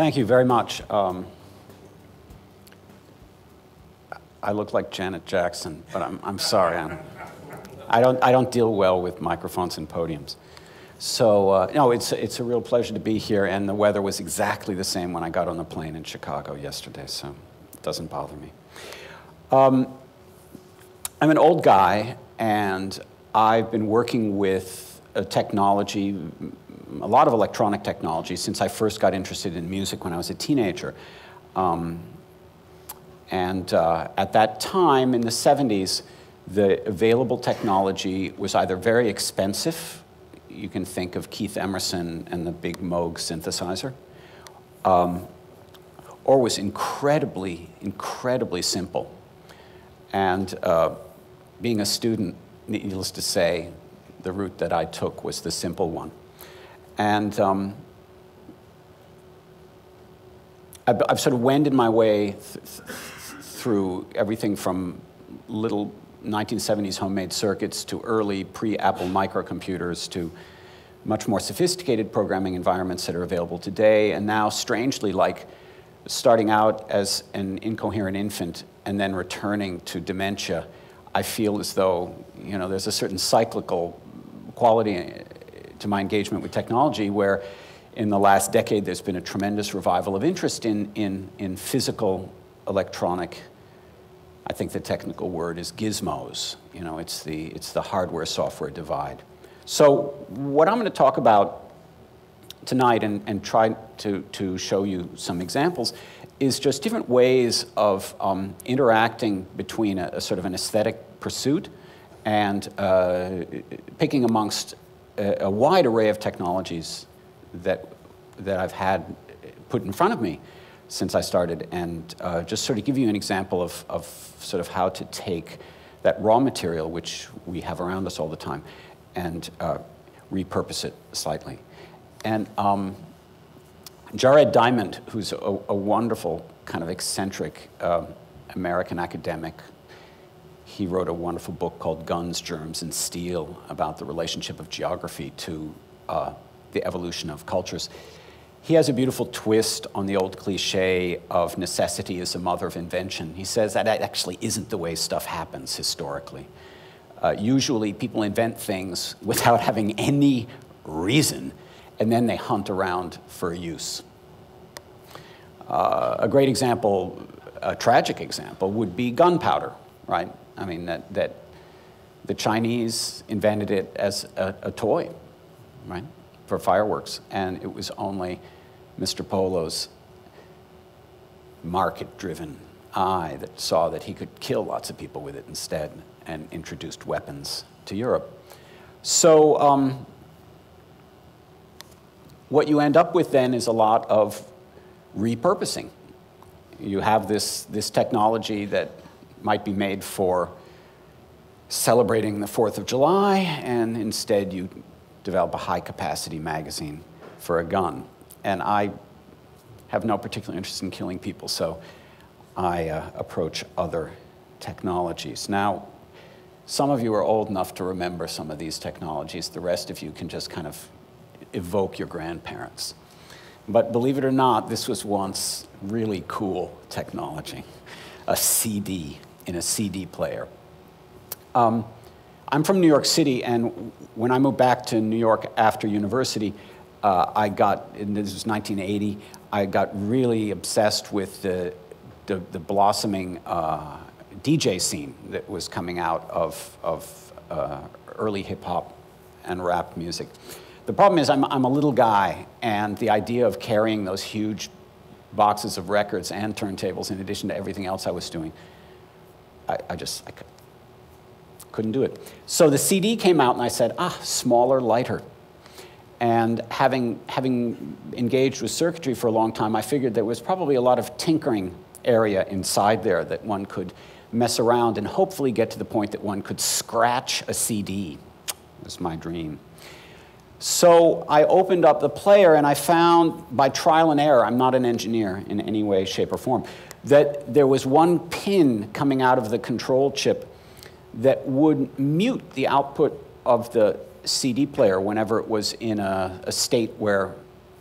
Thank you very much. I look like Janet Jackson, but I'm sorry. I don't deal well with microphones and podiums. So no, it's a real pleasure to be here, and the weather was exactly the same when I got on the plane in Chicago yesterday, so it doesn't bother me. I'm an old guy, and I've been working with technology, a lot of electronic technology, since I first got interested in music when I was a teenager. At that time, in the 70s, the available technology was either very expensive. You can think of Keith Emerson and the big Moog synthesizer, or was incredibly, incredibly simple. And being a student, needless to say, the route that I took was the simple one. And I've sort of wended my way through everything from little 1970s homemade circuits to early pre-Apple microcomputers to much more sophisticated programming environments that are available today, and now, strangely, like starting out as an incoherent infant and then returning to dementia, I feel as though, you know, there's a certain cyclical quality to my engagement with technology where in the last decade there's been a tremendous revival of interest in physical electronic. I think the technical word is gizmos. You know, it's the hardware-software divide. So what I'm going to talk about tonight and try to show you some examples is just different ways of interacting between a sort of an aesthetic pursuit and picking amongst a wide array of technologies that I've had put in front of me since I started, and just sort of give you an example of sort of how to take that raw material, which we have around us all the time, and repurpose it slightly. And Jared Diamond, who's a wonderful kind of eccentric American academic, he wrote a wonderful book called Guns, Germs, and Steel about the relationship of geography to the evolution of cultures. He has a beautiful twist on the old cliche of necessity is the mother of invention. He says that actually isn't the way stuff happens historically. Usually people invent things without having any reason, and then they hunt around for use. A great example, a tragic example, would be gunpowder, right? I mean, that the Chinese invented it as a toy, right, for fireworks, and it was only Mr. Polo's market-driven eye that saw that he could kill lots of people with it instead and introduced weapons to Europe. So what you end up with then is a lot of repurposing. You have this technology that might be made for celebrating the 4th of July, and instead you develop a high-capacity magazine for a gun. And I have no particular interest in killing people, so I approach other technologies. Now, some of you are old enough to remember some of these technologies. The rest of you can just kind of evoke your grandparents. But believe it or not, this was once really cool technology, a CD in a CD player. I'm from New York City, and when I moved back to New York after university, and this was 1980, I got really obsessed with the blossoming DJ scene that was coming out of early hip-hop and rap music. The problem is I'm a little guy, and the idea of carrying those huge boxes of records and turntables in addition to everything else I was doing, I couldn't do it. So the CD came out, and I said, smaller, lighter. And having engaged with circuitry for a long time, I figured there was probably a lot of tinkering area inside there that one could mess around and hopefully get to the point that one could scratch a CD. It was my dream. So I opened up the player, and I found, by trial and error, I'm not an engineer in any way, shape, or form, that there was one pin coming out of the control chip that would mute the output of the CD player whenever it was in a state where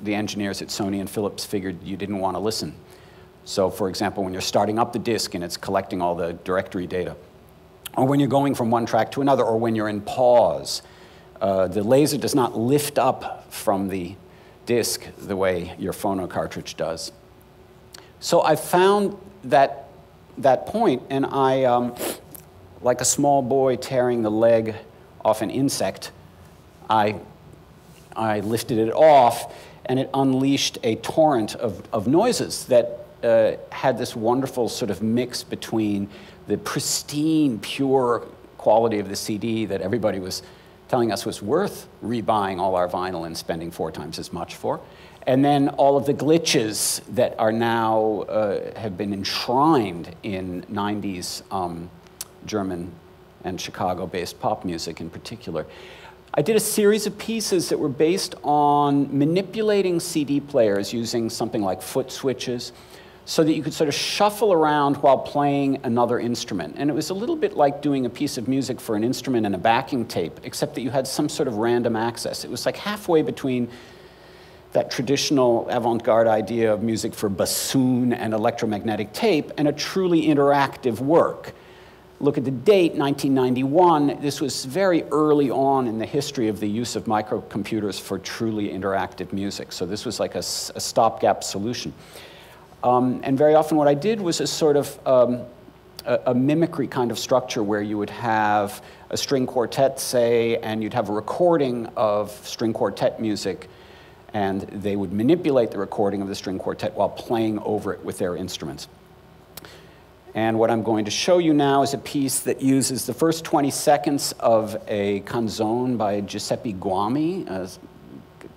the engineers at Sony and Philips figured you didn't want to listen. So, for example, when you're starting up the disc and it's collecting all the directory data, or when you're going from one track to another, or when you're in pause, the laser does not lift up from the disc the way your phono cartridge does. So I found that point, and I, like a small boy tearing the leg off an insect, I lifted it off, and it unleashed a torrent of noises that had this wonderful sort of mix between the pristine, pure quality of the CD that everybody was telling us was worth rebuying all our vinyl and spending 4 times as much for, and then all of the glitches that are now have been enshrined in 90s German and Chicago-based pop music in particular. I did a series of pieces that were based on manipulating CD players using something like foot switches so that you could sort of shuffle around while playing another instrument. And it was a little bit like doing a piece of music for an instrument and a backing tape, except that you had some sort of random access. It was like halfway between that traditional avant-garde idea of music for bassoon and electromagnetic tape and a truly interactive work. Look at the date, 1991. This was very early on in the history of the use of microcomputers for truly interactive music. So this was like a stopgap solution. And very often what I did was a sort of a mimicry kind of structure where you would have a string quartet, say, and you'd have a recording of string quartet music, and they would manipulate the recording of the string quartet while playing over it with their instruments. And what I'm going to show you now is a piece that uses the first 20 seconds of a canzone by Giuseppe Guami, a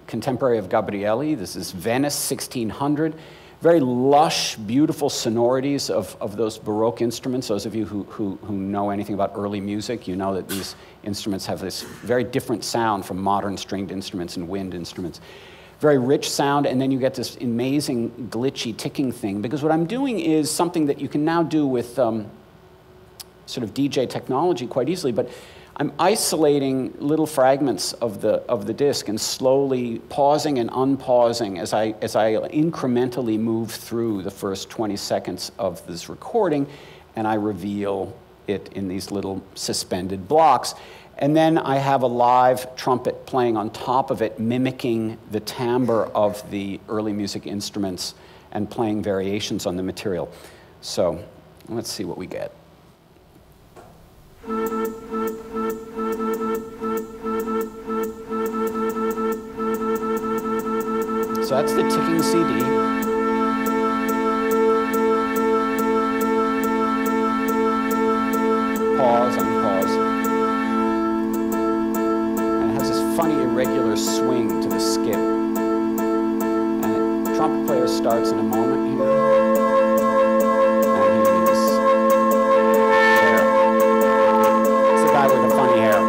contemporary of Gabrieli. This is Venice, 1600. Very lush, beautiful sonorities of those Baroque instruments. Those of you who know anything about early music, you know that these instruments have this very different sound from modern stringed instruments and wind instruments. Very rich sound, and then you get this amazing glitchy ticking thing, because what I'm doing is something that you can now do with sort of DJ technology quite easily, but I'm isolating little fragments of the disc and slowly pausing and unpausing as I incrementally move through the first 20 seconds of this recording, and I reveal it in these little suspended blocks. And then I have a live trumpet playing on top of it, mimicking the timbre of the early music instruments and playing variations on the material. So let's see what we get. So that's the ticking CD. Pause, unpause. Funny irregular swing to the skip. And the trumpet player starts in a moment here. And he's there. It's the guy with the funny hair.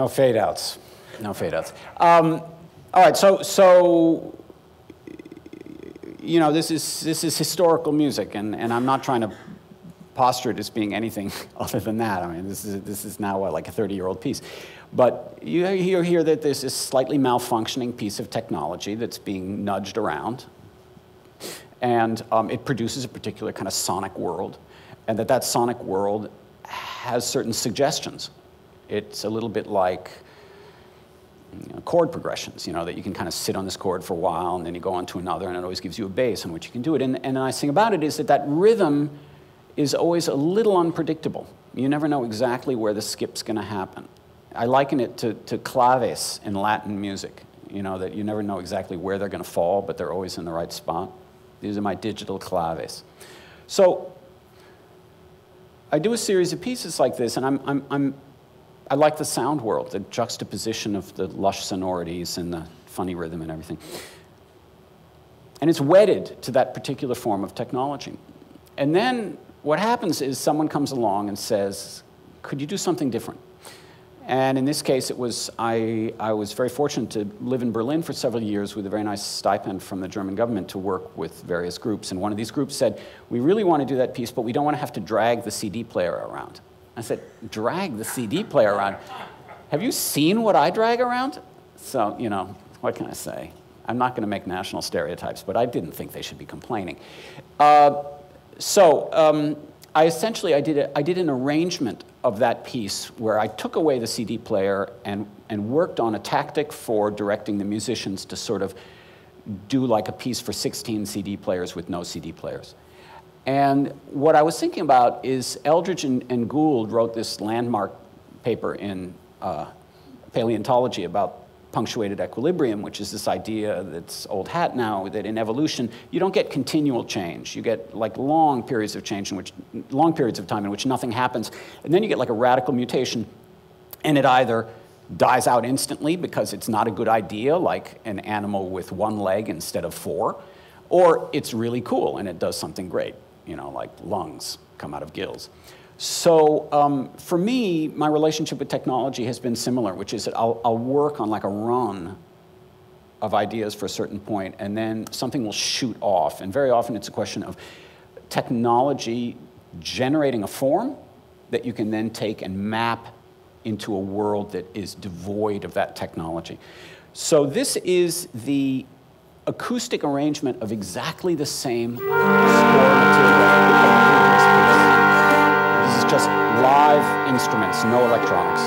No fade outs. No fade outs. All right, so you know, this is historical music, and I'm not trying to posture it as being anything other than that. I mean, this is now what, like a 30-year-old piece. But you hear that there's this slightly malfunctioning piece of technology that's being nudged around, and it produces a particular kind of sonic world, and that sonic world has certain suggestions. It's a little bit like, you know, chord progressions, you know, that you can kind of sit on this chord for a while, and then you go on to another, and it always gives you a bass on which you can do it. And the nice thing about it is that rhythm is always a little unpredictable. You never know exactly where the skip's going to happen. I liken it to claves in Latin music, you know, that you never know exactly where they're going to fall, but they're always in the right spot. These are my digital claves. So I do a series of pieces like this, and I like the sound world, the juxtaposition of the lush sonorities and the funny rhythm and everything. And it's wedded to that particular form of technology. And then what happens is someone comes along and says, could you do something different? And in this case, it was, I was very fortunate to live in Berlin for several years with a very nice stipend from the German government to work with various groups. And one of these groups said, we really want to do that piece, but we don't want to have to drag the CD player around. I said, drag the CD player around? Have you seen what I drag around? So, you know, what can I say? I'm not going to make national stereotypes, but I didn't think they should be complaining. I essentially did an arrangement of that piece where I took away the CD player and worked on a tactic for directing the musicians to sort of do like a piece for 16 CD players with no CD players. And what I was thinking about is Eldredge and Gould wrote this landmark paper in paleontology about punctuated equilibrium, which is this idea that's old hat now, that in evolution, you don't get continual change. You get like long periods of time in which nothing happens, and then you get like a radical mutation, and it either dies out instantly because it's not a good idea, like an animal with one leg instead of 4, or it's really cool and it does something great, you know, like lungs come out of gills. So for me, my relationship with technology has been similar, which is that I'll work on like a run of ideas for a certain point, and then something will shoot off. And very often it's a question of technology generating a form that you can then take and map into a world that is devoid of that technology. So this is the acoustic arrangement of exactly the same score material. This is just live instruments, no electronics.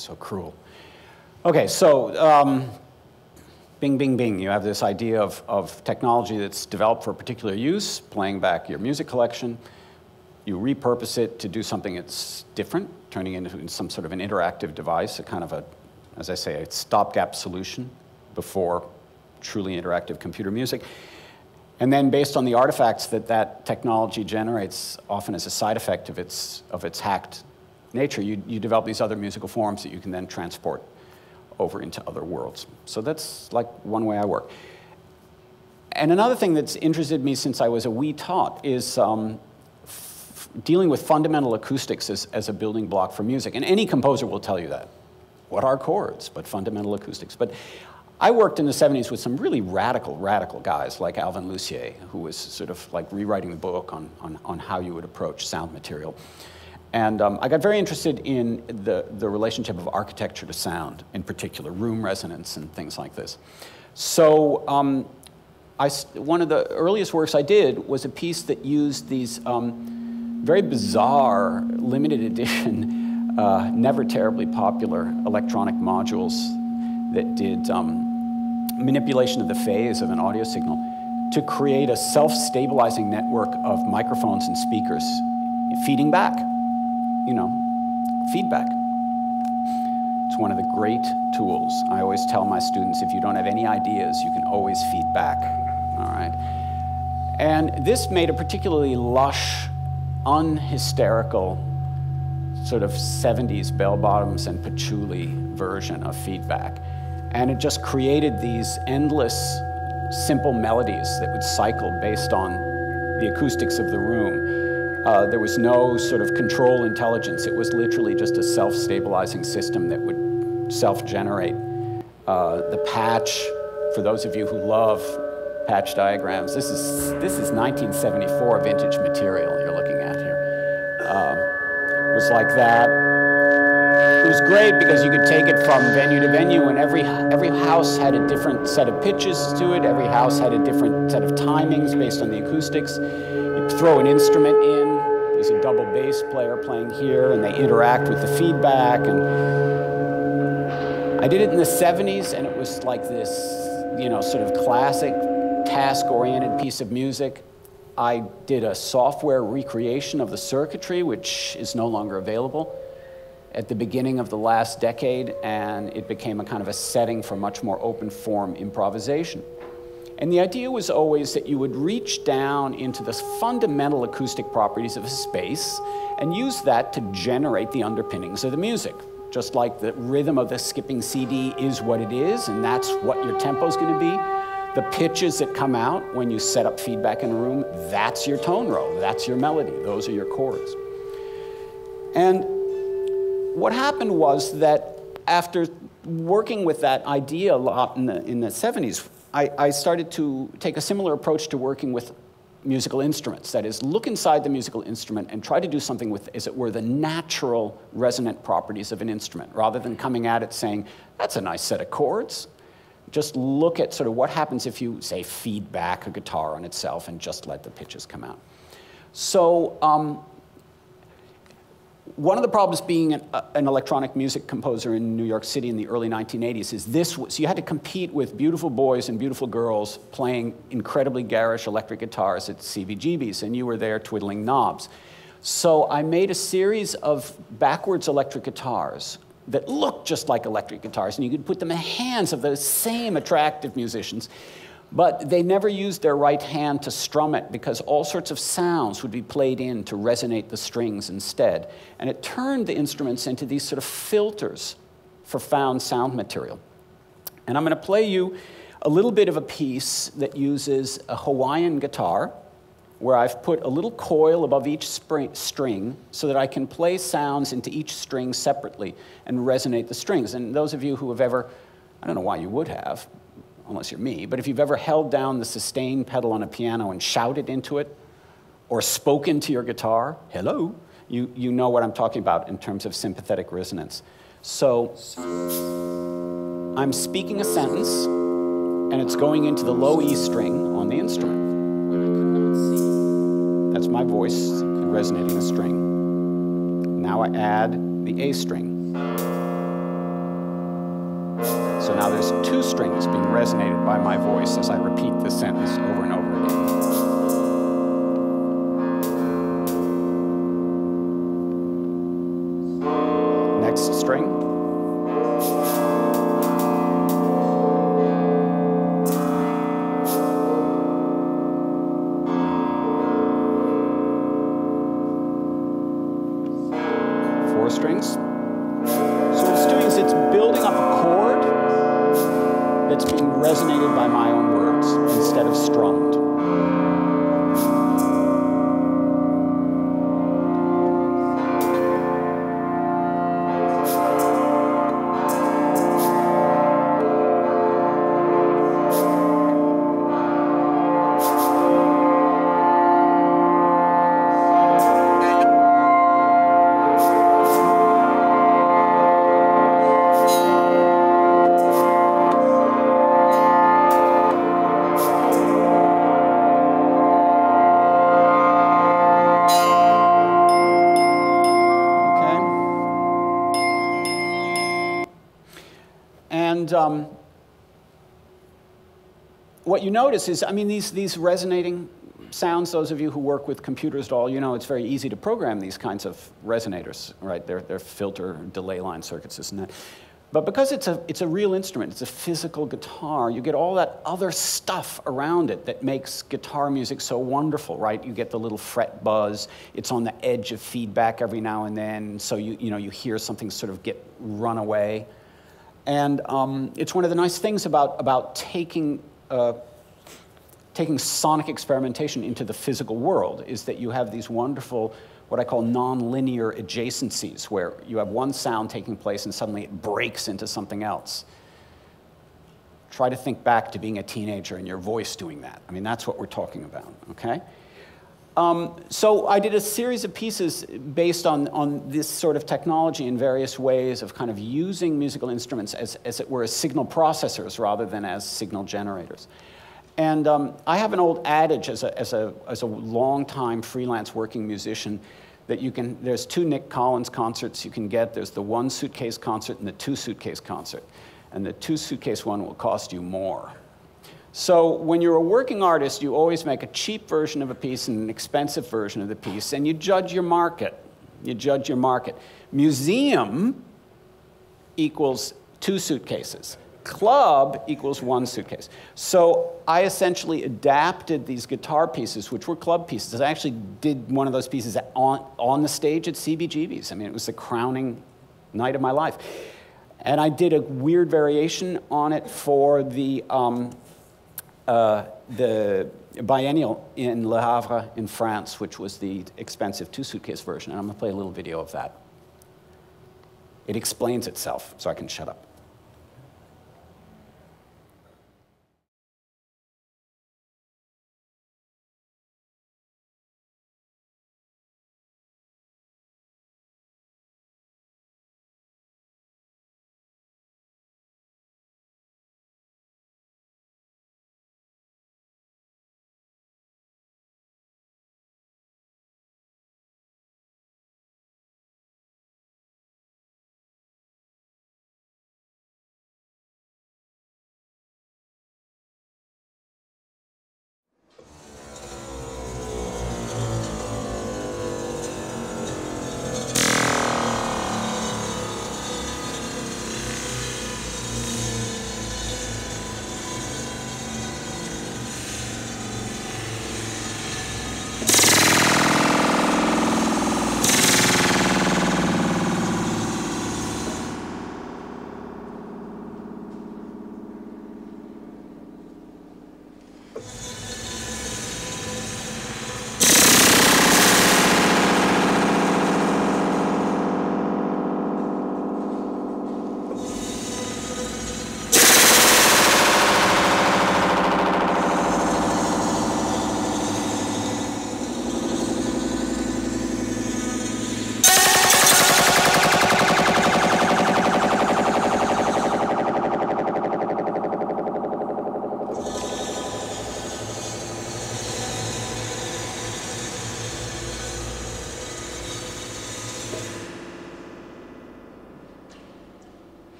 So cruel. Okay, so bing, bing, bing. You have this idea of technology that's developed for a particular use, playing back your music collection. You repurpose it to do something that's different, turning it into some sort of an interactive device, a kind of a, as I say, a stopgap solution before truly interactive computer music. And then based on the artifacts that that technology generates, often as a side effect of its hacked nature, you develop these other musical forms that you can then transport over into other worlds. So that's like one way I work. And another thing that's interested me since I was a wee tot is dealing with fundamental acoustics as a building block for music. And any composer will tell you that. What are chords but fundamental acoustics? But I worked in the 70s with some really radical guys like Alvin Lucier, who was sort of like rewriting the book on how you would approach sound material. And I got very interested in the relationship of architecture to sound, in particular, room resonance and things like this. So one of the earliest works I did was a piece that used these very bizarre, limited edition, never terribly popular electronic modules that did manipulation of the phase of an audio signal to create a self-stabilizing network of microphones and speakers feeding back. You know, feedback. It's one of the great tools. I always tell my students, if you don't have any ideas, you can always feed back, all right? And this made a particularly lush, unhysterical, sort of 70s bell-bottoms and patchouli version of feedback. And it just created these endless, simple melodies that would cycle based on the acoustics of the room. There was no sort of control intelligence. It was literally just a self-stabilizing system that would self-generate. The patch, for those of you who love patch diagrams, this is 1974 vintage material you're looking at here. It was like that. It was great because you could take it from venue to venue, and every house had a different set of pitches to it. Every house had a different set of timings based on the acoustics. You throw an instrument in. There's a double bass player playing here, and they interact with the feedback. And I did it in the 70s, and it was like this, you know, sort of classic task-oriented piece of music. I did a software recreation of the circuitry, which is no longer available, at the beginning of the last decade, and it became a kind of a setting for much more open form improvisation. And the idea was always that you would reach down into the fundamental acoustic properties of a space and use that to generate the underpinnings of the music. Just like the rhythm of the skipping CD is what it is, and that's what your tempo is going to be. The pitches that come out when you set up feedback in a room, that's your tone row, that's your melody, those are your chords. And what happened was that after working with that idea a lot in the 70s, I started to take a similar approach to working with musical instruments. That is, look inside the musical instrument and try to do something with, as it were, the natural resonant properties of an instrument, rather than coming at it saying, that's a nice set of chords. Just look at sort of what happens if you, say, feed back a guitar on itself and just let the pitches come out. So one of the problems being an electronic music composer in New York City in the early 1980s is this was, you had to compete with beautiful boys and beautiful girls playing incredibly garish electric guitars at CBGBs, and you were there twiddling knobs. So I made a series of backwards electric guitars that looked just like electric guitars, and you could put them in the hands of those same attractive musicians, but they never used their right hand to strum it because all sorts of sounds would be played in to resonate the strings instead. And it turned the instruments into these sort of filters for found sound material. And I'm going to play you a little bit of a piece that uses a Hawaiian guitar, where I've put a little coil above each string so that I can play sounds into each string separately and resonate the strings. And those of you who have ever, I don't know why you would have, unless you're me, but if you've ever held down the sustain pedal on a piano and shouted into it, or spoken to your guitar, hello, you know what I'm talking about in terms of sympathetic resonance. So I'm speaking a sentence, and it's going into the low E string on the instrument. That's my voice resonating a string. Now I add the A string. So now there's two strings being resonated by my voice as I repeat this sentence over and over again. Next string. Four strings. So what it's doing is it's building up a chord that's being resonated by my own words instead of strummed. And what you notice is, I mean, these resonating sounds, those of you who work with computers at all, you know it's very easy to program these kinds of resonators, right? They're filter, delay line circuits, this and that. But because it's a real instrument, it's a physical guitar, you get all that other stuff around it that makes guitar music so wonderful, right? You get the little fret buzz, it's on the edge of feedback every now and then, so you hear something sort of get run away. And it's one of the nice things about taking sonic experimentation into the physical world is that you have these wonderful, what I call non-linear adjacencies, where you have one sound taking place and suddenly it breaks into something else. Try to think back to being a teenager and your voice doing that. I mean, that's what we're talking about, okay? So I did a series of pieces based on this sort of technology in various ways of kind of using musical instruments as it were as signal processors rather than as signal generators. And I have an old adage as a long-time freelance working musician that there's two Nick Collins concerts you can get. There's the one suitcase concert and the two suitcase concert. And the two suitcase one will cost you more. So when you're a working artist, you always make a cheap version of a piece and an expensive version of the piece, and you judge your market. You judge your market. Museum equals two suitcases. Club equals one suitcase. So I essentially adapted these guitar pieces, which were club pieces. I actually did one of those pieces on the stage at CBGB's. I mean, it was the crowning night of my life. And I did a weird variation on it for the biennial in Le Havre in France, which was the expensive two-suitcase version. And I'm going to play a little video of that. It explains itself, so I can shut up.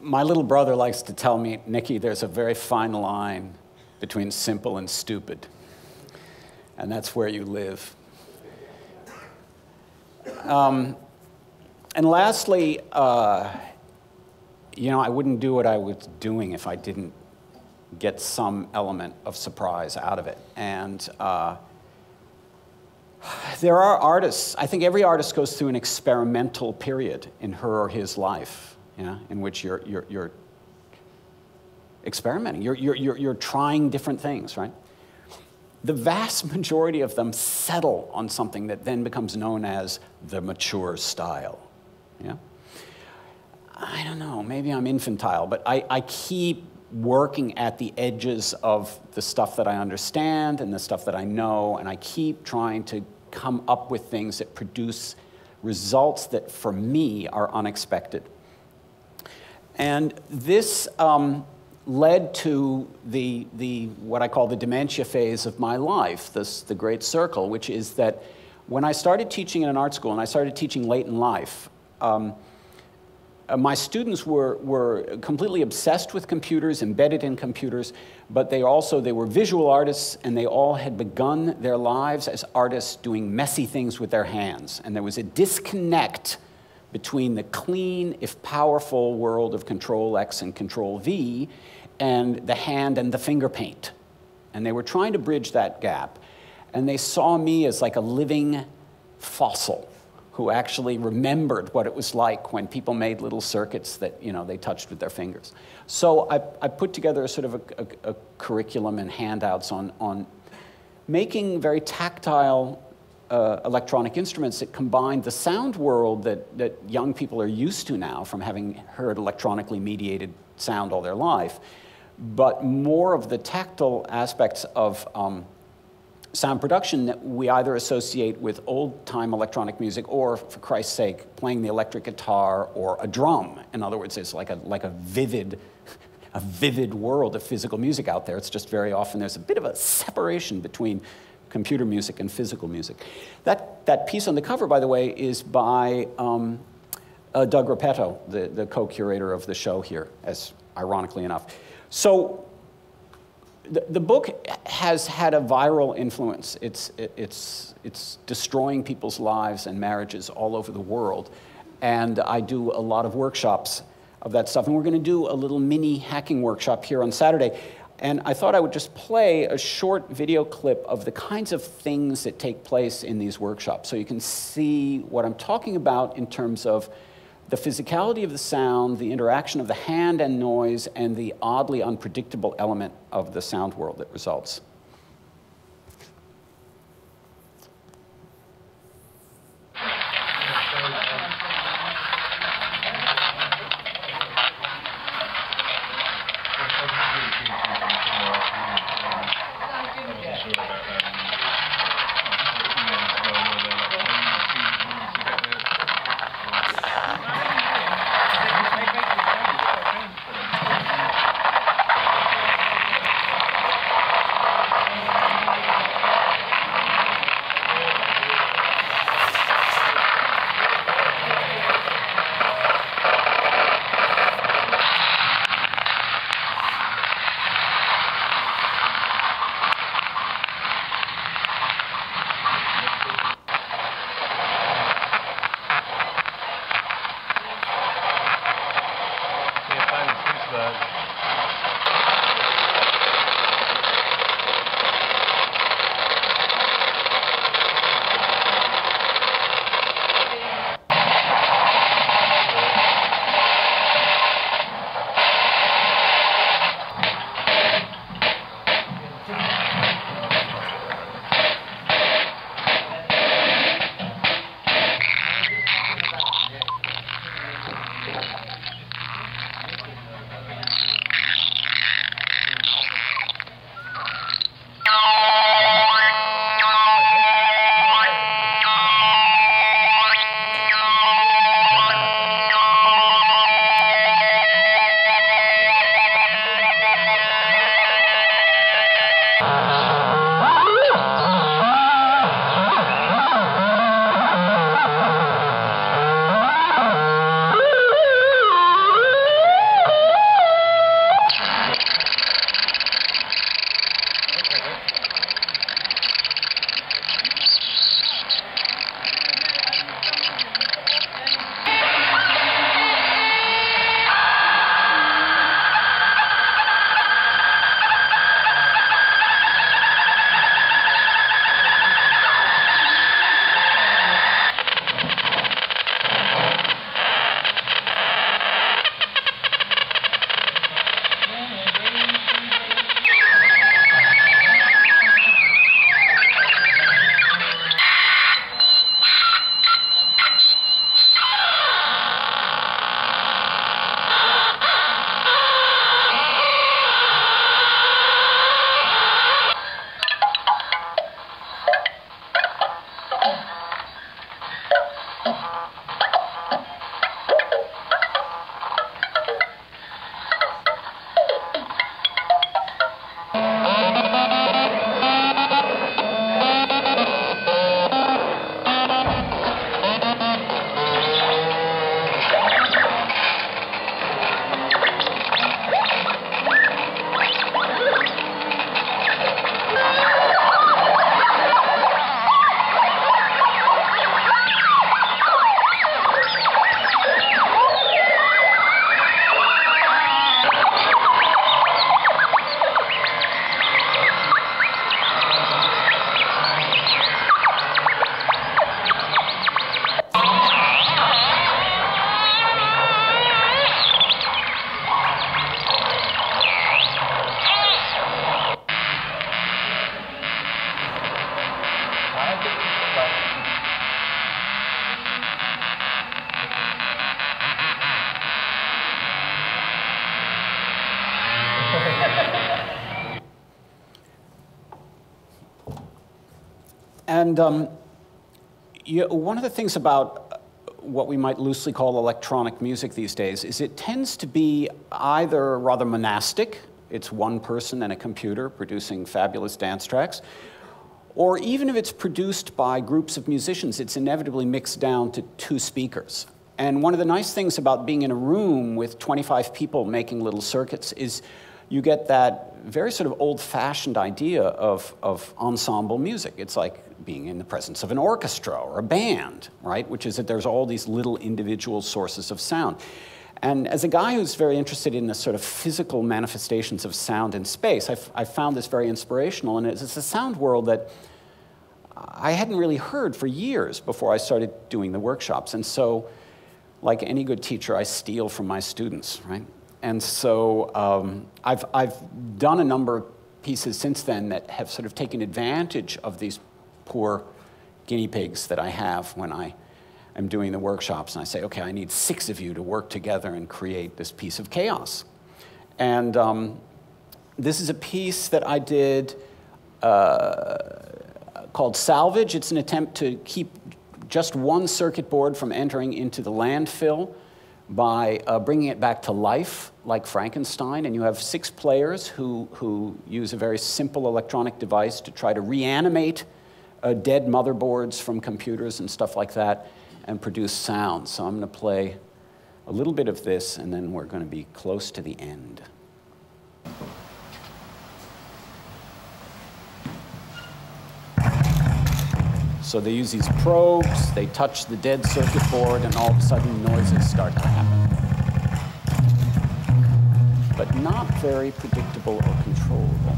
My little brother likes to tell me, Nicky, there's a very fine line between simple and stupid, and that's where you live. And lastly, you know, I wouldn't do what I was doing if I didn't get some element of surprise out of it. And there are artists, I think every artist goes through an experimental period in her or his life, you know, in which you're experimenting, you're trying different things, right? The vast majority of them settle on something that then becomes known as the mature style, yeah? I don't know, maybe I'm infantile, but I keep working at the edges of the stuff that I understand and the stuff that I know, and I keep trying to come up with things that produce results that, for me, are unexpected. And this led to what I call the dementia phase of my life, the great circle, which is that when I started teaching in an art school, and I started teaching late in life, my students were completely obsessed with computers, embedded in computers, but they were visual artists, and they all had begun their lives as artists doing messy things with their hands. And there was a disconnect between the clean, if powerful, world of Control-X and Control-V and the hand and the finger paint. And they were trying to bridge that gap. And they saw me as like a living fossil who actually remembered what it was like when people made little circuits that, you know, they touched with their fingers. So I put together a sort of a curriculum and handouts on making very tactile electronic instruments that combine the sound world that young people are used to now from having heard electronically mediated sound all their life, but more of the tactile aspects of sound production that we either associate with old-time electronic music or, for Christ's sake, playing the electric guitar or a drum. In other words, it's like a vivid world of physical music out there. It's just very often there's a bit of a separation between computer music and physical music. That piece on the cover, by the way, is by Doug Repetto, the co-curator of the show here, as ironically enough. So the book has had a viral influence. It's destroying people's lives and marriages all over the world. And I do a lot of workshops of that stuff. And we're going to do a little mini hacking workshop here on Saturday. And I thought I would just play a short video clip of the kinds of things that take place in these workshops, so you can see what I'm talking about in terms of the physicality of the sound, the interaction of the hand and noise, and the oddly unpredictable element of the sound world that results. And one of the things about what we might loosely call electronic music these days is it tends to be either rather monastic, it's one person and a computer producing fabulous dance tracks, or even if it's produced by groups of musicians, it's inevitably mixed down to 2 speakers. And one of the nice things about being in a room with 25 people making little circuits is you get that very sort of old-fashioned idea of ensemble music. It's like being in the presence of an orchestra or a band, right? Which is that there's all these little individual sources of sound. And as a guy who's very interested in the sort of physical manifestations of sound in space, I found this very inspirational, and it's a sound world that I hadn't really heard for years before I started doing the workshops. And so, like any good teacher, I steal from my students, right? And so I've done a number of pieces since then that have sort of taken advantage of these poor guinea pigs that I have when I am doing the workshops. And I say, okay, I need 6 of you to work together and create this piece of chaos. And this is a piece that I did called Salvage. It's an attempt to keep just one circuit board from entering into the landfill by bringing it back to life, like Frankenstein. And you have 6 players who use a very simple electronic device to try to reanimate dead motherboards from computers and stuff like that and produce sound. So I'm going to play a little bit of this, and then we're going to be close to the end. So they use these probes, they touch the dead circuit board, and all of a sudden noises start to happen. But not very predictable or controllable.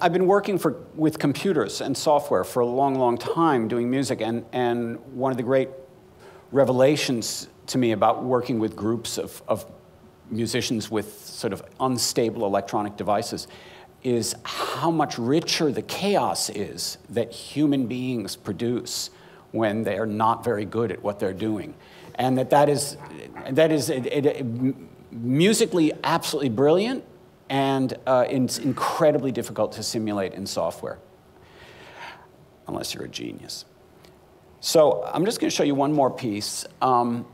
I've been working with computers and software for a long, long time doing music, and one of the great revelations to me about working with groups of musicians with sort of unstable electronic devices is how much richer the chaos is that human beings produce when they are not very good at what they're doing. And that is musically absolutely brilliant, and it's incredibly difficult to simulate in software, unless you're a genius. So I'm just going to show you one more piece. The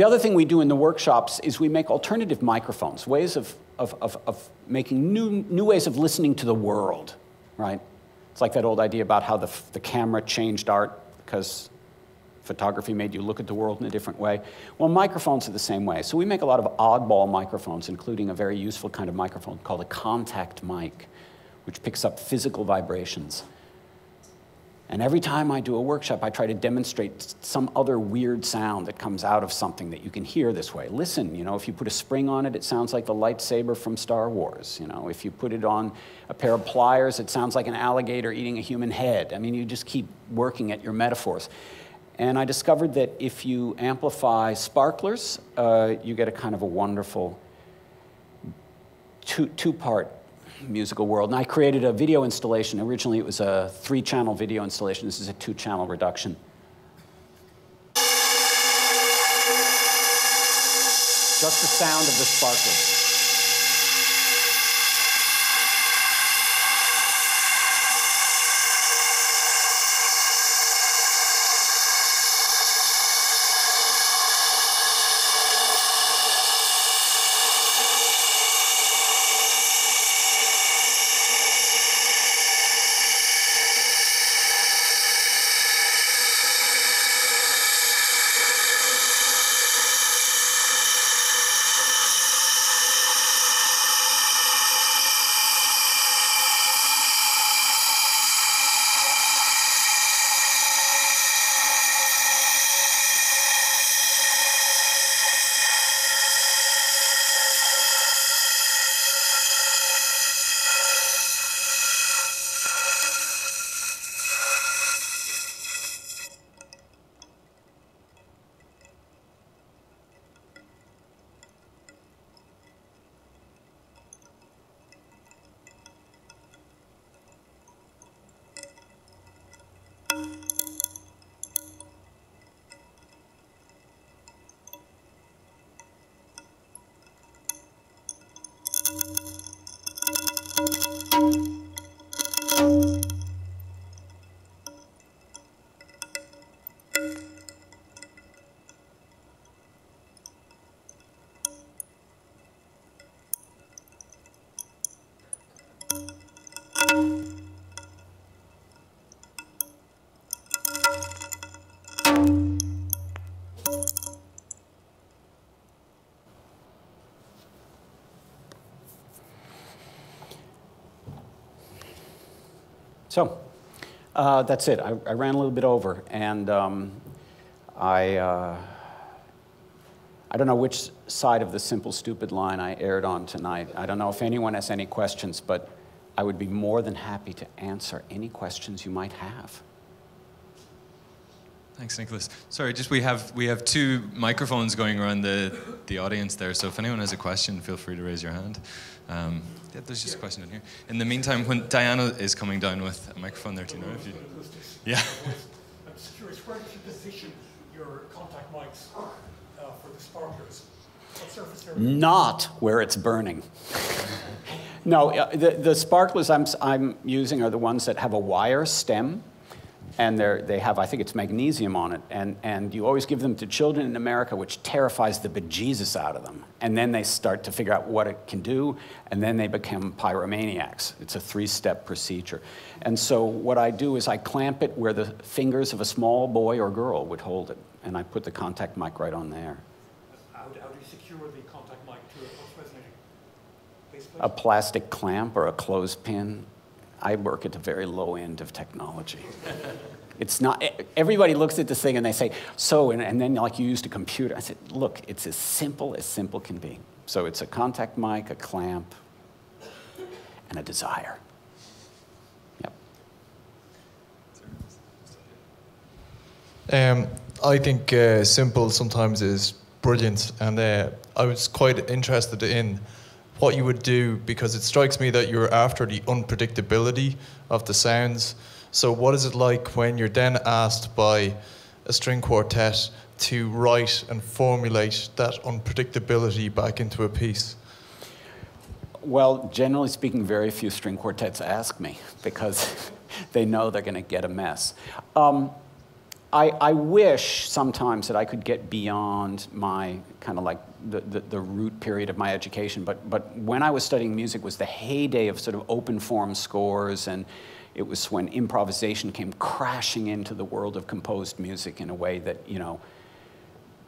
other thing we do in the workshops is we make alternative microphones, ways of making new ways of listening to the world, right? It's like that old idea about how the camera changed art because photography made you look at the world in a different way. Well, microphones are the same way. So we make a lot of oddball microphones, including a very useful kind of microphone called a contact mic, which picks up physical vibrations. And every time I do a workshop, I try to demonstrate some other weird sound that comes out of something that you can hear this way. Listen, you know, if you put a spring on it, it sounds like the lightsaber from Star Wars. You know, if you put it on a pair of pliers, it sounds like an alligator eating a human head. I mean, you just keep working at your metaphors. And I discovered that if you amplify sparklers, you get a kind of a wonderful two-part musical world. And I created a video installation. Originally, it was a 3-channel video installation. This is a 2-channel reduction. Just the sound of the sparklers. So that's it. I ran a little bit over, and I don't know which side of the simple, stupid line I aired on tonight. I don't know if anyone has any questions, but I would be more than happy to answer any questions you might have. Thanks, Nicolas. Sorry, just we have 2 microphones going around the audience there, so if anyone has a question, feel free to raise your hand. Yeah, there's just a question in here. In the meantime, when Diana is coming down with a microphone there, do you know if you... Yeah. I'm just curious, where did you position your contact mics for the sparklers? What surface area? Not where it's burning. No, the sparklers I'm using are the ones that have a wire stem, and they have, I think it's magnesium on it, and you always give them to children in America, which terrifies the bejesus out of them. And then they start to figure out what it can do, and then they become pyromaniacs. It's a 3-step procedure. And so what I do is I clamp it where the fingers of a small boy or girl would hold it, and I put the contact mic right on there. How do you secure the contact mic to it? What's resonating? Baseplate? A plastic clamp or a clothespin. I work at the very low end of technology. It's not, everybody looks at this thing and they say, so, and then like you used a computer. I said, look, it's as simple can be. So it's a contact mic, a clamp, and a desire. Yep. I think simple sometimes is brilliant, and I was quite interested in what you would do, because it strikes me that you're after the unpredictability of the sounds. So what is it like when you're then asked by a string quartet to write and formulate that unpredictability back into a piece? Well, generally speaking, very few string quartets ask me, because they know they're going to get a mess. I wish sometimes that I could get beyond my kind of like the root period of my education, but when I was studying music was the heyday of sort of open form scores, and it was when improvisation came crashing into the world of composed music in a way that, you know,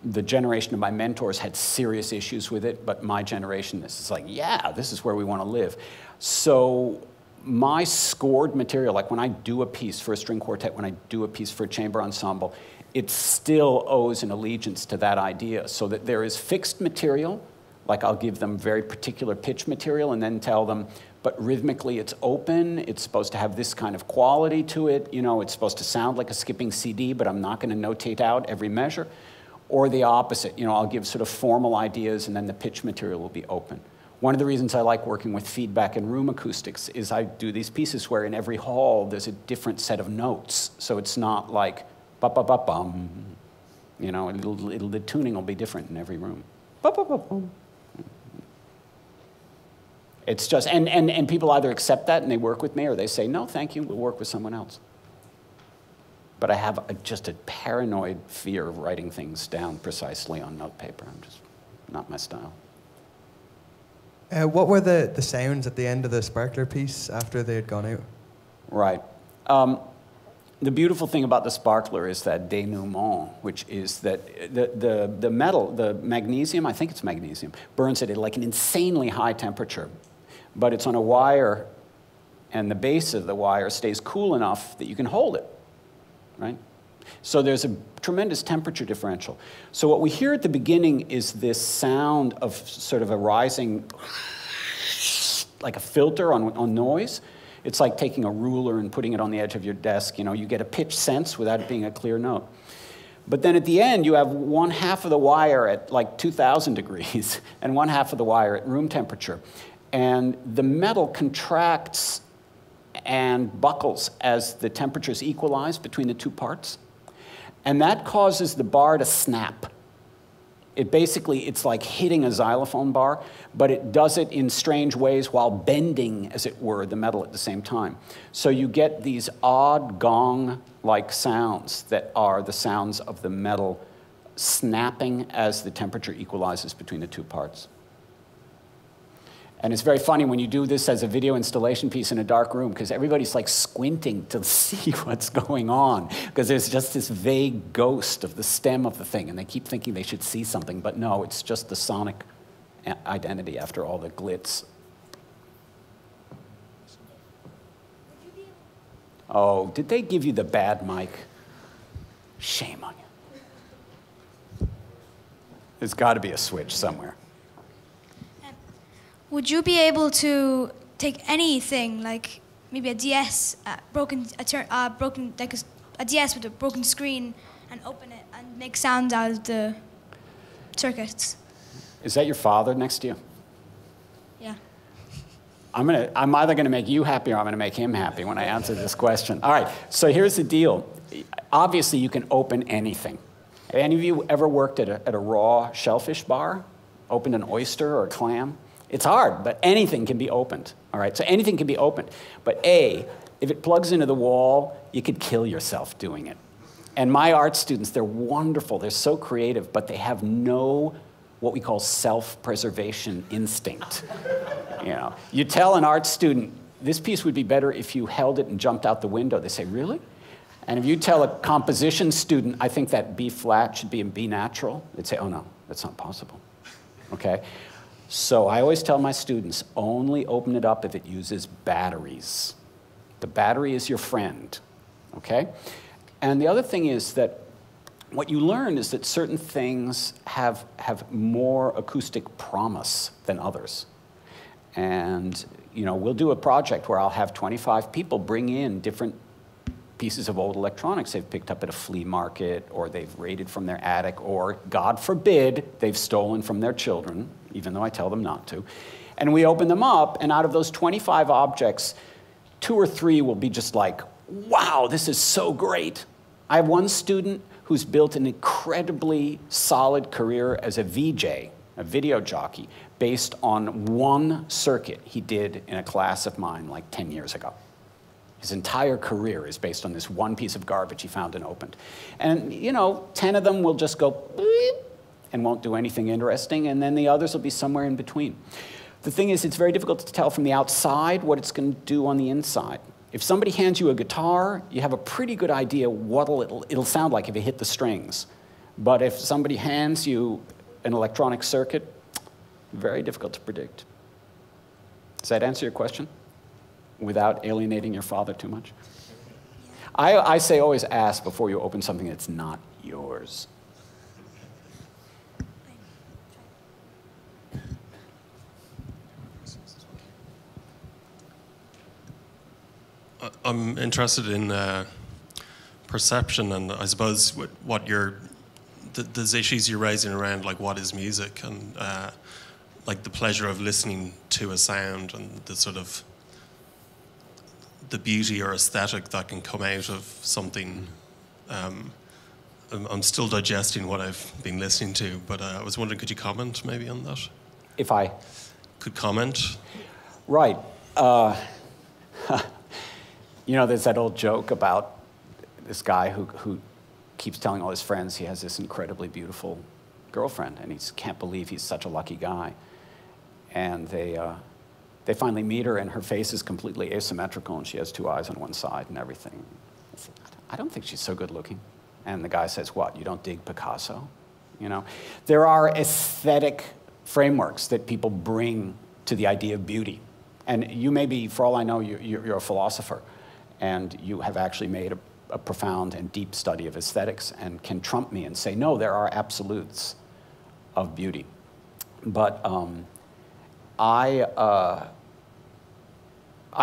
the generation of my mentors had serious issues with it, but my generation, this is like, yeah, this is where we want to live. So my scored material, like when I do a piece for a string quartet, when I do a piece for a chamber ensemble, it still owes an allegiance to that idea, so that there is fixed material, like I'll give them very particular pitch material and then tell them, but rhythmically it's open, it's supposed to have this kind of quality to it, you know, it's supposed to sound like a skipping CD, but I'm not going to notate out every measure. Or the opposite, you know, I'll give sort of formal ideas and then the pitch material will be open. One of the reasons I like working with feedback and room acoustics is I do these pieces where in every hall there's a different set of notes. So it's not like ba-ba-ba-bum, you know, the tuning will be different in every room. Ba-ba-ba-bum. It's just, and people either accept that and they work with me, or they say, no, thank you, we'll work with someone else. But I have just a paranoid fear of writing things down precisely on notepaper. I'm just not my style. What were the sounds at the end of the Sparkler piece after they had gone out? Right. The beautiful thing about the Sparkler is that denouement, which is that the metal, the magnesium, I think it's magnesium, burns at like an insanely high temperature. But it's on a wire, and the base of the wire stays cool enough that you can hold it, right? So there's a tremendous temperature differential. So what we hear at the beginning is this sound of sort of a rising, like a filter on noise. It's like taking a ruler and putting it on the edge of your desk. You know, you get a pitch sense without it being a clear note. But then at the end, you have one half of the wire at like 2,000 degrees and one half of the wire at room temperature. And the metal contracts and buckles as the temperatures equalize between the two parts. And that causes the bar to snap. It's like hitting a xylophone bar, but it does it in strange ways while bending, as it were, the metal at the same time. So you get these odd gong-like sounds that are the sounds of the metal snapping as the temperature equalizes between the two parts. And it's very funny when you do this as a video installation piece in a dark room, because everybody's like squinting to see what's going on, because there's just this vague ghost of the stem of the thing, and they keep thinking they should see something, but no, it's just the sonic identity after all the glitz. Oh, did they give you the bad mic? Shame on you. There's got to be a switch somewhere. Would you be able to take anything, like maybe a DS, a DS with a broken screen, and open it and make sounds out of the circuits? Is that your father next to you? Yeah. I'm either going to make you happy or I'm going to make him happy when I answer this question. All right, so here's the deal. Obviously, you can open anything. Have any of you ever worked at a raw shellfish bar? Opened an oyster or a clam? It's hard, but anything can be opened, all right? So anything can be opened. But A, if it plugs into the wall, you could kill yourself doing it. And my art students, they're wonderful. They're so creative, but they have no what we call self-preservation instinct. You know, you tell an art student, this piece would be better if you held it and jumped out the window. They say, really? And if you tell a composition student, I think that B flat should be in B natural, they'd say, oh no, that's not possible, okay? So I always tell my students, only open it up if it uses batteries. The battery is your friend, okay? And the other thing is that what you learn is that certain things have more acoustic promise than others. And, you know, we'll do a project where I'll have 25 people bring in different pieces of old electronics they've picked up at a flea market, or they've raided from their attic, or, God forbid, they've stolen from their children, even though I tell them not to. And we open them up, and out of those 25 objects, 2 or 3 will be just like, wow, this is so great. I have one student who's built an incredibly solid career as a VJ, a video jockey, based on one circuit he did in a class of mine like 10 years ago. His entire career is based on this one piece of garbage he found and opened. And, you know, 10 of them will just go beep and won't do anything interesting, and then the others will be somewhere in between. The thing is, it's very difficult to tell from the outside what it's going to do on the inside. If somebody hands you a guitar, you have a pretty good idea what it'll sound like if you hit the strings. But if somebody hands you an electronic circuit, very difficult to predict. Does that answer your question? without alienating your father too much? I say always ask before you open something that's not yours. I'm interested in perception, and I suppose what there's issues you're raising around, like what is music, and like the pleasure of listening to a sound and the sort of the beauty or aesthetic that can come out of something. I'm still digesting what I've been listening to, but I was wondering, could you comment maybe on that? If I could comment? Right. You know, there's that old joke about this guy who keeps telling all his friends he has this incredibly beautiful girlfriend, and he can't believe he's such a lucky guy. And they finally meet her, and her face is completely asymmetrical, and she has two eyes on one side and everything. I don't think she's so good looking. And the guy says, what, you don't dig Picasso? You know, there are aesthetic frameworks that people bring to the idea of beauty. And you may be, for all I know, you're a philosopher, and you have actually made a profound and deep study of aesthetics and can trump me and say, no, there are absolutes of beauty. But I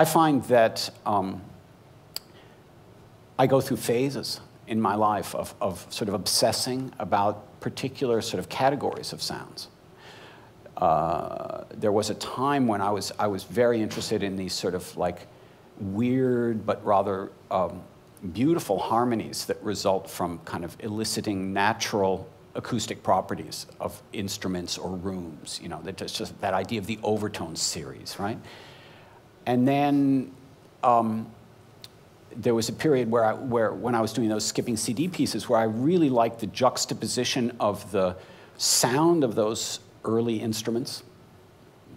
find that I go through phases in my life of sort of obsessing about particular sort of categories of sounds. There was a time when I was very interested in these sort of like weird but rather beautiful harmonies that result from kind of eliciting natural acoustic properties of instruments or rooms, you know, just that idea of the overtones series, right? And then there was a period where when I was doing those skipping CD pieces where I really liked the juxtaposition of the sound of those early instruments,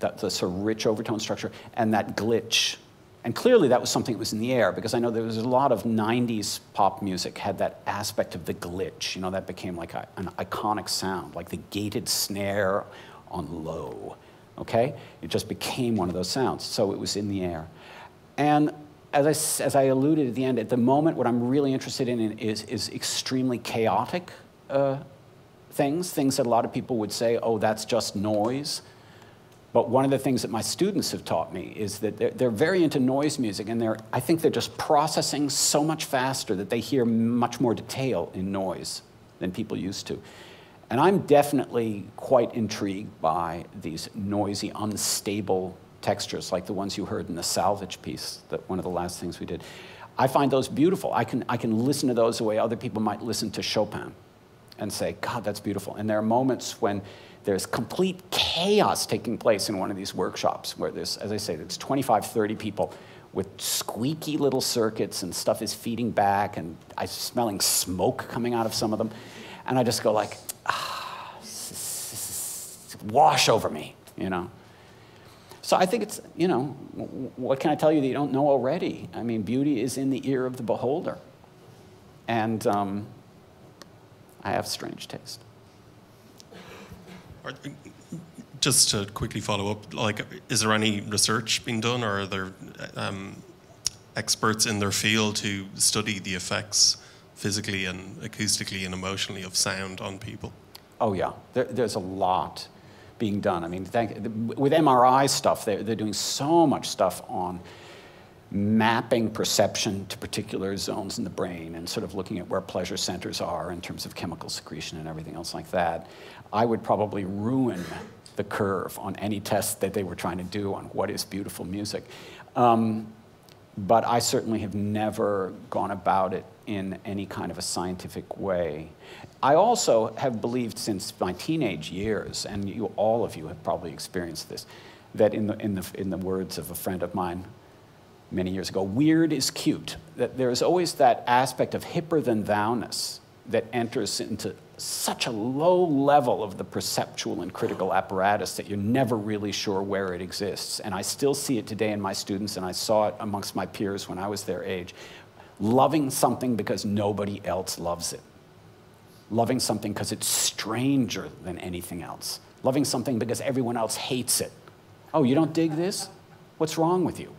the sort of rich overtone structure, and that glitch. And clearly that was something that was in the air, because I know there was a lot of 90s pop music had that aspect of the glitch. You know, that became like an iconic sound, like the gated snare on low, okay? It just became one of those sounds, so it was in the air. And as I alluded at the end, at the moment, what I'm really interested in is extremely chaotic things that a lot of people would say, oh, that's just noise. But one of the things that my students have taught me is that they're very into noise music, and I think they're just processing so much faster that they hear much more detail in noise than people used to. And I'm definitely quite intrigued by these noisy, unstable textures like the ones you heard in the salvage piece, one of the last things we did. I find those beautiful. I can listen to those the way other people might listen to Chopin and say, God, that's beautiful. And there are moments when there's complete chaos taking place in one of these workshops where there's, as I say, there's 25, 30 people with squeaky little circuits, and stuff is feeding back, and I'm smelling smoke coming out of some of them. And I just go like, wash over me, you know? So I think it's, you know, what can I tell you that you don't know already? I mean, beauty is in the ear of the beholder. And I have strange taste. Just to quickly follow up, like, is there any research being done, or are there experts in their field to study the effects physically and acoustically and emotionally of sound on people? Oh yeah, there's a lot being done. I mean, with MRI stuff, they're doing so much stuff on mapping perception to particular zones in the brain and sort of looking at where pleasure centers are in terms of chemical secretion and everything else like that. I would probably ruin the curve on any test that they were trying to do on what is beautiful music. But I certainly have never gone about it in any kind of a scientific way. I also have believed since my teenage years, and all of you have probably experienced this, that in the words of a friend of mine many years ago, weird is cute. That there's always that aspect of hipper-than-thou-ness that enters into such a low level of the perceptual and critical apparatus that you're never really sure where it exists. And I still see it today in my students, and I saw it amongst my peers when I was their age. Loving something because nobody else loves it. Loving something because it's stranger than anything else. Loving something because everyone else hates it. Oh, you don't dig this? What's wrong with you?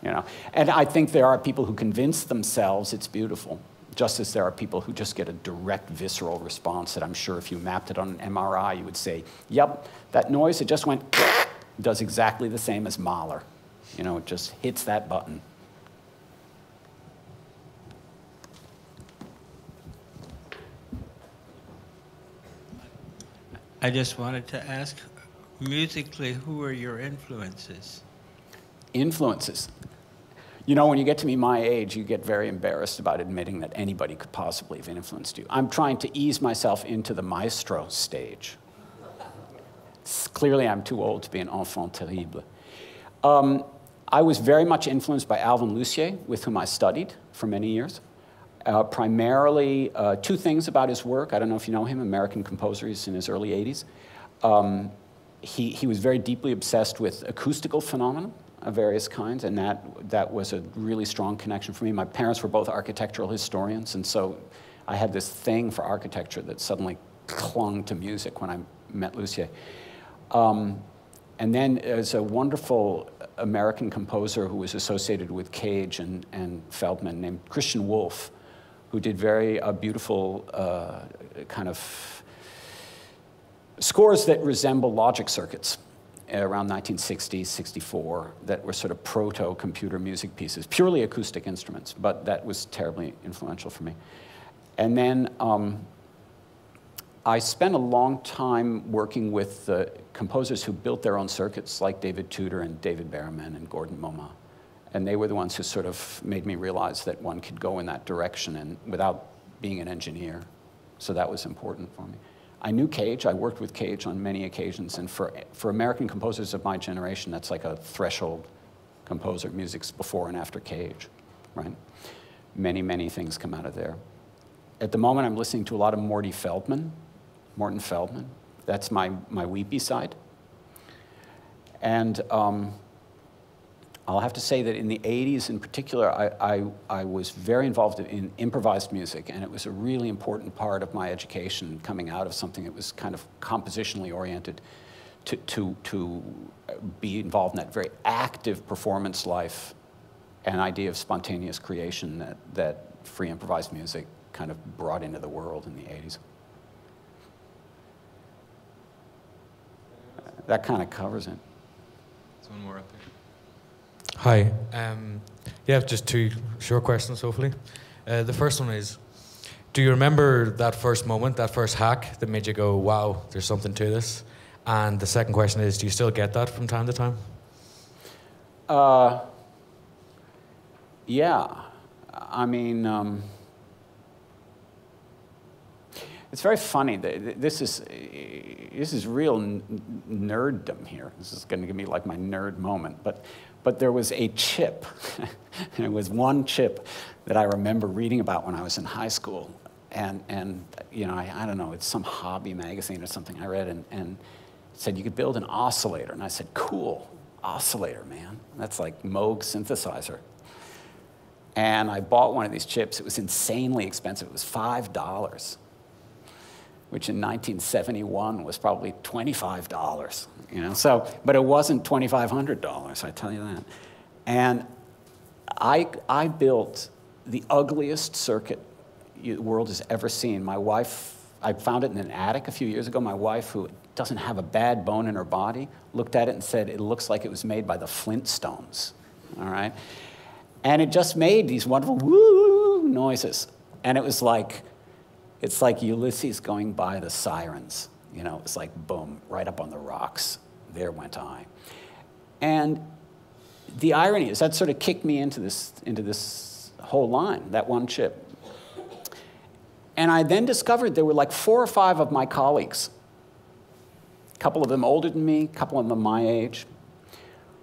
you know. And I think there are people who convince themselves it's beautiful, just as there are people who just get a direct visceral response that I'm sure if you mapped it on an MRI, you would say, yep, that noise, it just went, does exactly the same as Mahler. You know, it just hits that button. I just wanted to ask, musically, who are your influences? Influences. You know, when you get to be my age, you get very embarrassed about admitting that anybody could possibly have influenced you. I'm trying to ease myself into the maestro stage. Clearly, I'm too old to be an enfant terrible. I was very much influenced by Alvin Lucier, with whom I studied for many years. Primarily, two things about his work. I don't know if you know him, American composer. He's in his early 80s. He was very deeply obsessed with acoustical phenomena of various kinds, and that was a really strong connection for me. My parents were both architectural historians, and so I had this thing for architecture that suddenly clung to music when I met Lucier. And then there's a wonderful American composer who was associated with Cage and Feldman named Christian Wolff, who did very beautiful kind of scores that resemble logic circuits around 1960, 64, that were sort of proto-computer music pieces, purely acoustic instruments, but that was terribly influential for me. And then I spent a long time working with composers who built their own circuits, like David Tudor and David Berriman and Gordon Moma. And they were the ones who sort of made me realize that one could go in that direction and without being an engineer. So that was important for me. I knew Cage. I worked with Cage on many occasions. And for American composers of my generation, that's like a threshold composer. Music's before and after Cage, right? Many, many things come out of there. At the moment, I'm listening to a lot of Morton Feldman. That's my weepy side. And I'll have to say that in the 80s in particular, I was very involved in improvised music, and it was a really important part of my education coming out of something that was kind of compositionally oriented to be involved in that very active performance life and idea of spontaneous creation that free improvised music kind of brought into the world in the 80s. That kind of covers it. There's one more up there. Hi. Yeah, just two short questions, hopefully. The first one is, do you remember that first moment, that first hack that made you go, wow, there's something to this? And the second question is, do you still get that from time to time? Yeah. I mean, it's very funny. This is real nerddom here. This is going to give me like my nerd moment. But there was a chip, and it was one chip that I remember reading about when I was in high school. And you know, I don't know, it's some hobby magazine or something I read, and it said you could build an oscillator. And I said, cool, oscillator, man. That's like Moog synthesizer. And I bought one of these chips. It was insanely expensive. It was $5. Which in 1971 was probably $25, you know. So, but it wasn't $2,500, I tell you that. And I built the ugliest circuit the world has ever seen. My wife, I found it in an attic a few years ago. My wife, who doesn't have a bad bone in her body, looked at it and said, it looks like it was made by the Flintstones, all right? And it just made these wonderful woo noises. And it was like, it's like Ulysses going by the sirens. You know, it's like, boom, right up on the rocks. There went I. And the irony is that sort of kicked me into this whole line, that one chip. And I then discovered there were like 4 or 5 of my colleagues, a couple of them older than me, a couple of them my age,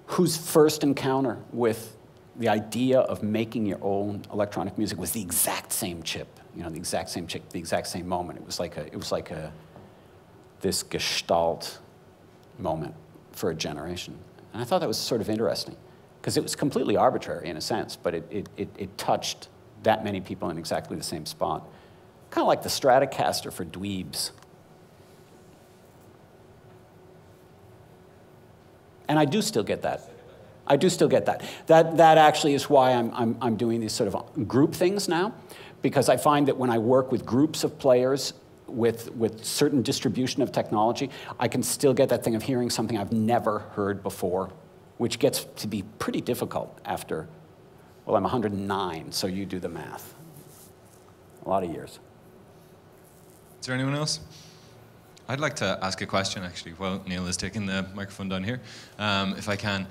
whose first encounter with the idea of making your own electronic music was the exact same chip. You know, the exact same chip, the exact same moment. It was like this gestalt moment for a generation. And I thought that was sort of interesting, because it was completely arbitrary in a sense, but it touched that many people in exactly the same spot. Kind of like the Stratocaster for dweebs. And I do still get that. I do still get that. That actually is why I'm doing these sort of group things now, because I find that when I work with groups of players with certain distribution of technology, I can still get that thing of hearing something I've never heard before, which gets to be pretty difficult after, well, I'm 109, so you do the math. A lot of years. Is there anyone else? I'd like to ask a question, actually, while Neil is taking the microphone down here, if I can.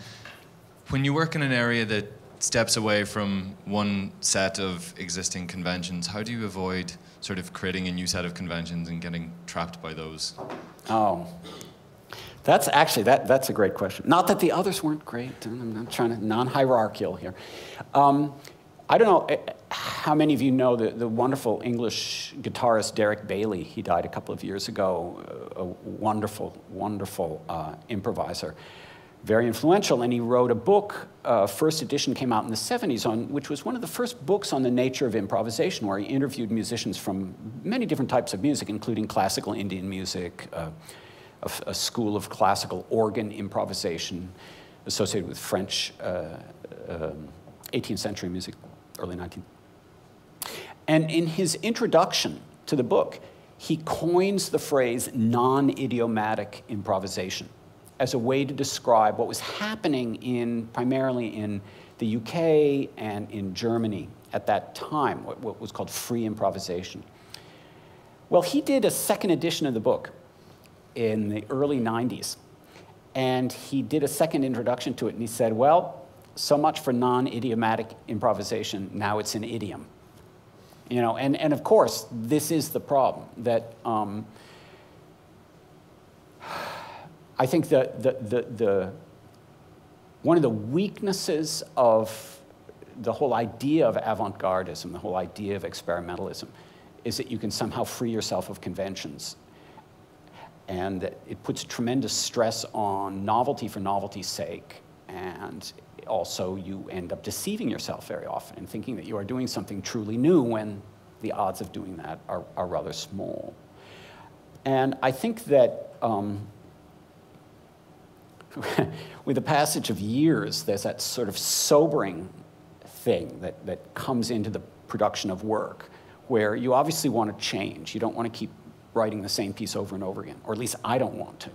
When you work in an area that steps away from one set of existing conventions, how do you avoid sort of creating a new set of conventions and getting trapped by those? Oh, that's actually, that's a great question. Not that the others weren't great. I'm not trying to, non-hierarchical here. I don't know how many of you know the wonderful English guitarist Derek Bailey. He died a couple of years ago, a wonderful, wonderful improviser. Very influential, and he wrote a book, first edition came out in the 70s, which was one of the first books on the nature of improvisation, where he interviewed musicians from many different types of music, including classical Indian music, a school of classical organ improvisation associated with French 18th century music, early 19th. And in his introduction to the book, he coins the phrase non-idiomatic improvisation as a way to describe what was happening primarily in the UK and in Germany at that time, what was called free improvisation. Well, he did a second edition of the book in the early 90s, and he did a second introduction to it, and he said, well, so much for non-idiomatic improvisation, now it's an idiom. You know, and of course, this is the problem, that I think one of the weaknesses of the whole idea of avant-gardism, the whole idea of experimentalism, is that you can somehow free yourself of conventions. And that it puts tremendous stress on novelty for novelty's sake. And also you end up deceiving yourself very often and thinking that you are doing something truly new when the odds of doing that are rather small. And I think that with the passage of years, there's that sort of sobering thing that comes into the production of work, where you obviously want to change. You don't want to keep writing the same piece over and over again, or at least I don't want to.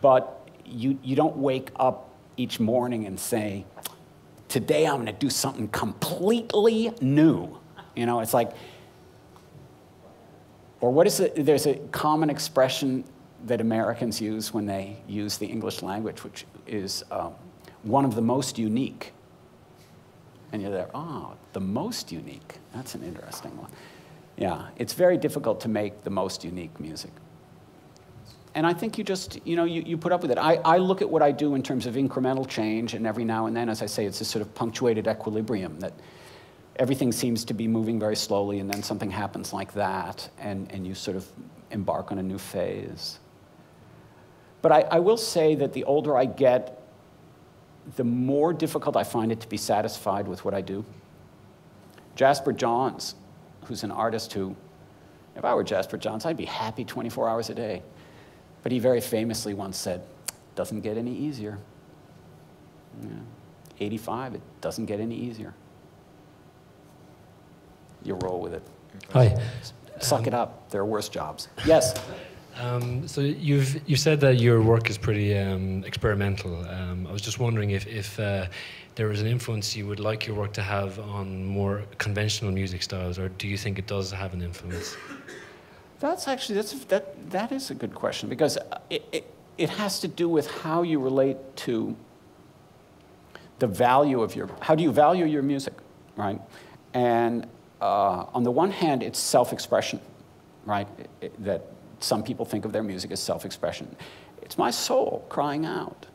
But you don't wake up each morning and say, today I'm going to do something completely new. You know, it's like, or what is it? There's a common expression that Americans use when they use the English language, which is one of the most unique. And you're there, oh, the most unique. That's an interesting one. Yeah, it's very difficult to make the most unique music. And I think you just, you know, you put up with it. I look at what I do in terms of incremental change, and every now and then, as I say, it's this sort of punctuated equilibrium, that everything seems to be moving very slowly, and then something happens like that, and you sort of embark on a new phase. But I will say that the older I get, the more difficult I find it to be satisfied with what I do. Jasper Johns, who's an artist who, if I were Jasper Johns, I'd be happy 24 hours a day. But he very famously once said, doesn't get any easier. Yeah. 85, it doesn't get any easier. You roll with it. Hi. Suck it up. There are worse jobs. Yes? So you've said that your work is pretty experimental. I was just wondering if there was an influence you would like your work to have on more conventional music styles, or do you think it does have an influence? That's actually, that is a good question, because it has to do with how you relate to the value of how do you value your music, right? And on the one hand, it's self-expression, right? That some people think of their music as self-expression. It's my soul crying out.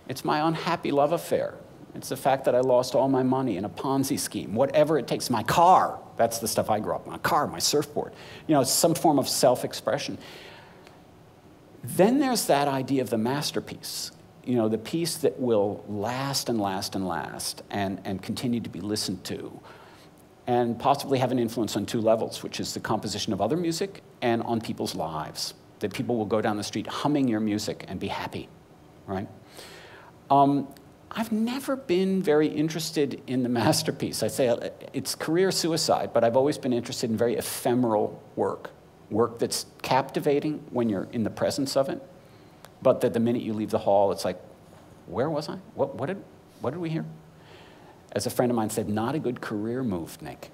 It's my unhappy love affair. It's the fact that I lost all my money in a Ponzi scheme, whatever it takes. My car, that's the stuff I grew up with. My car, my surfboard. You know, it's some form of self-expression. Then there's that idea of the masterpiece. You know, the piece that will last and last and last and continue to be listened to, and possibly have an influence on two levels, which is the composition of other music and on people's lives. That people will go down the street humming your music and be happy, right? I've never been very interested in the masterpiece. I say it's career suicide, but I've always been interested in very ephemeral work that's captivating when you're in the presence of it, but that the minute you leave the hall, it's like, where was I? What did we hear? As a friend of mine said, not a good career move, Nick.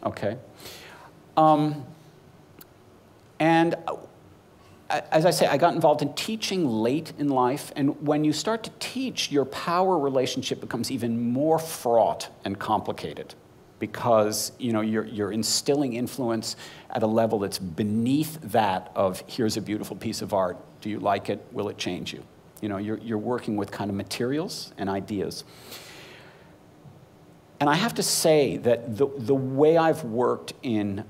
Okay? And as I say, I got involved in teaching late in life, and when you start to teach, your power relationship becomes even more fraught and complicated, because you're instilling influence at a level that's beneath that of, here's a beautiful piece of art, do you like it, will it change you? You're working with kind of materials and ideas. And I have to say that the way I've worked in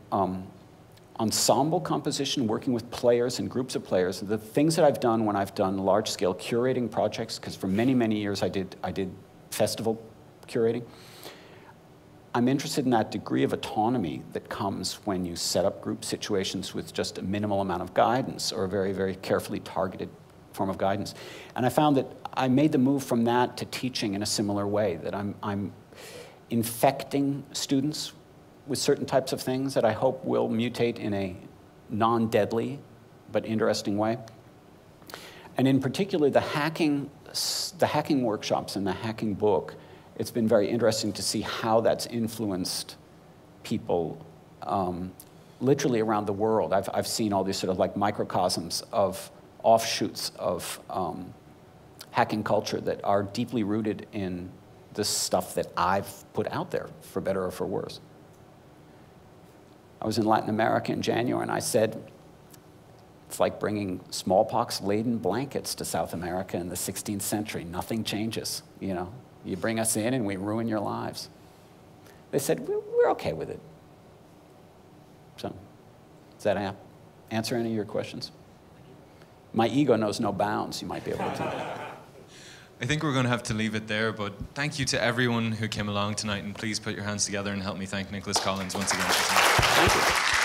ensemble composition, working with players and groups of players, the things that I've done when I've done large-scale curating projects, because for many, many years I did festival curating, I'm interested in that degree of autonomy that comes when you set up group situations with just a minimal amount of guidance, or a very, very carefully targeted form of guidance. And I found that I made the move from that to teaching in a similar way, that I'm infecting students with certain types of things that I hope will mutate in a non-deadly but interesting way. And in particular, the hacking workshops and the hacking book, it's been very interesting to see how that's influenced people literally around the world. I've seen all these sort of like microcosms of offshoots of hacking culture that are deeply rooted in this stuff that I've put out there, for better or for worse. I was in Latin America in January, and I said, it's like bringing smallpox-laden blankets to South America in the 16th century. Nothing changes, You bring us in and we ruin your lives. They said, we're okay with it. So, does that answer any of your questions? My ego knows no bounds. You might be able to. I think we're going to have to leave it there, but thank you to everyone who came along tonight, and please put your hands together and help me thank Nicolas Collins once again. Thank you.